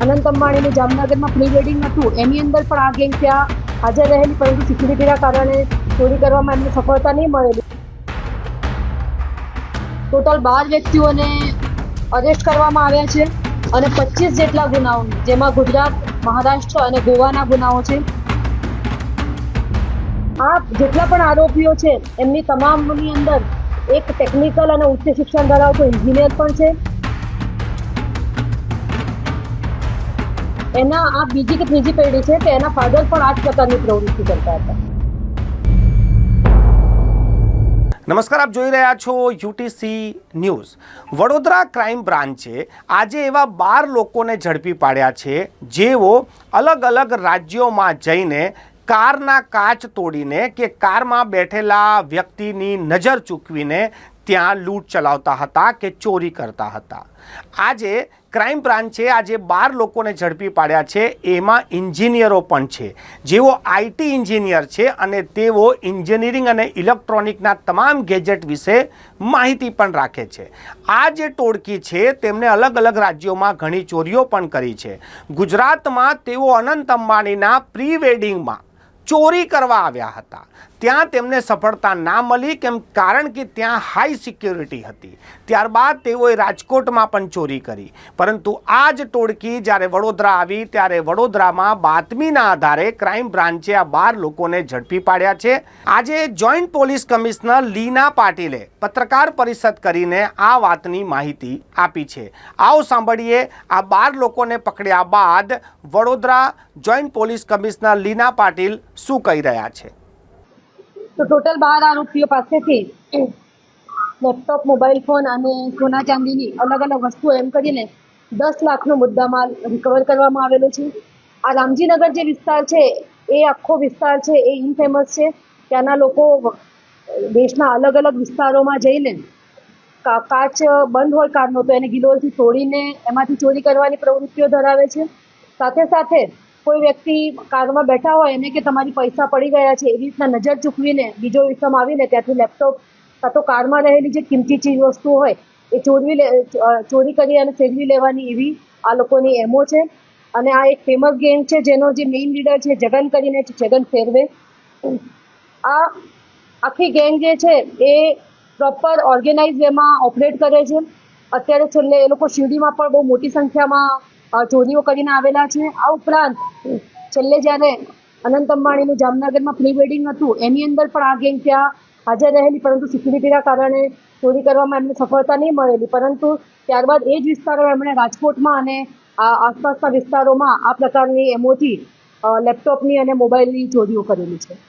અનંત અંબાણીનું જામનગરમાં pre wedding હતું, એની અંદર પણ આ ગેંગ ત્યાં હાજર રહેલી, પરંતુ સિક્યુરિટીના કારણે ચોરી કરવામાં એમને સફળતા નહીં મળેલી. ટોટલ 12 વ્યક્તિઓને અરેસ્ટ કરવામાં આવ્યા છે અને 25 જેટલા ગુનાઓ, જેમાં ગુજરાત, મહારાષ્ટ્ર અને ગોવાના ગુનાઓ છે. આ જેટલા પણ આરોપીઓ છે એમની તમામની અંદર એક ટેકનિકલ અને ઉચ્ચ શિક્ષણ ધરાવતો એન્જિનિયર પણ છે. એના આ બીજી કે ત્રીજી પેઢી છે કે એના ફાધર પણ આ જ પ્રકારની પ્રવૃત્તિ કરતા હતા. નમસ્કાર, આપ જોઈ રહ્યા છો યુટીસી ન્યૂઝ. વડોદરા ક્રાઇમ બ્રાન્ચે આજે એવા 12 લોકોને ઝડપી પાડ્યા છે જેઓ અલગ અલગ રાજ્યોમાં જઈને કારના કાચ તોડીને કે કારમાં બેઠેલા વ્યક્તિની નજર ચૂકવીને ત્યાં લૂંટ ચલાવતા હતા કે ચોરી કરતા હતા. આજે ક્રાઇમ બ્રાન્ચે આજે 12 લોકોને ઝડપી પાડ્યા છે. એમાં એન્જિનિયરો પણ છે, જેઓ આઈટી એન્જિનિયર છે અને તેઓ એન્જિનિયરિંગ અને ઇલેક્ટ્રોનિકના તમામ ગેજેટ વિશે માહિતી પણ રાખે છે. આ જે ટોળકી છે તેમણે અલગ અલગ રાજ્યોમાં ઘણી ચોરીઓ પણ કરી છે. ગુજરાતમાં તેઓ અનંત અંબાણીના પ્રી વેડિંગમાં ચોરી કરવા આવ્યા હતા. ત્યાં તેમને સફળતા ના મળી, કારણ કે ત્યાં હાઈ સિક્યુરિટી હતી. ત્યારબાદ તેઓએ રાજકોટમાં પણ ચોરી કરી. પરંતુ આ જ ટોળકી જ્યારે વડોદરા આવી ત્યારે વડોદરામાં બાતમીના આધારે ક્રાઇમ બ્રાન્ચે આ 12 લોકોને ઝડપી પાડ્યા છે. આજે જોઈન્ટ પોલીસ કમિશનર લીના પાટીલે પત્રકાર પરિષદ કરીને આ વાતની માહિતી આપી છે. આવો સાંભળીએ આ 12 લોકોને પકડ્યા બાદ વડોદરા જોઈન્ટ પોલીસ કમિશનર લીના પાટીલ શું કહી રહ્યા છે. તો ટોટલ 12 આરોપીઓ પાસેથી લેપટોપ, મોબાઈલ ફોન અને સોના ચાંદીની અલગ અલગ વસ્તુઓ એમ કરીને 10 લાખનો મુદ્દામાલ રિકવર કરવામાં આવેલો છે. આ રામજીનગર જે વિસ્તાર છે એ આખો વિસ્તાર છે એ ઇનફેમસ છે. ત્યાંના લોકો દેશના અલગ અલગ વિસ્તારોમાં જઈને કાચ બંધ હોય કારનો તો એને ગિલોલથી તોડીને એમાંથી ચોરી કરવાની પ્રવૃત્તિઓ ધરાવે છે. સાથે સાથે કોઈ વ્યક્તિ કારમાં બેઠા હોય એને કે તમારી પૈસા પડી ગયા છે, એવી રીતના નજર ચૂકવીને બીજો વિષમ આવીને ત્યાંથી લેપટોપ કાં તો કારમાં રહેલી જે કિંમતી ચીજ વસ્તુઓ હોય એ ચોરી કરી અને ફેરવી લેવાની એવી આ લોકોની એમો છે. અને આ એક ફેમસ ગેંગ છે જેનો જે મેઇન લીડર છે જગન કરીને છે, જગન ફેરવે. આ આખી ગેંગ જે છે એ પ્રોપર ઓર્ગેનાઇઝ વેમાં ઓપરેટ કરે છે. અત્યારે છેલ્લે એ લોકો શિરડીમાં પણ બહુ મોટી સંખ્યામાં ચોરીઓ કરીને આવેલા છે. આ ઉપરાંત છેલ્લે જ્યારે અનંત અંબાણીનું જામનગરમાં પ્રી વેડિંગ હતું, એની અંદર પણ આ ગેંગ ત્યાં હાજર રહેલી, પરંતુ સિક્યુરિટીના કારણે ચોરી કરવામાં એમને સફળતા નહીં મળેલી. પરંતુ ત્યારબાદ એ જ વિસ્તારોમાં એમણે રાજકોટમાં અને આસપાસના વિસ્તારોમાં આ પ્રકારની એમોથી લેપટોપની અને મોબાઈલની ચોરીઓ કરેલી છે.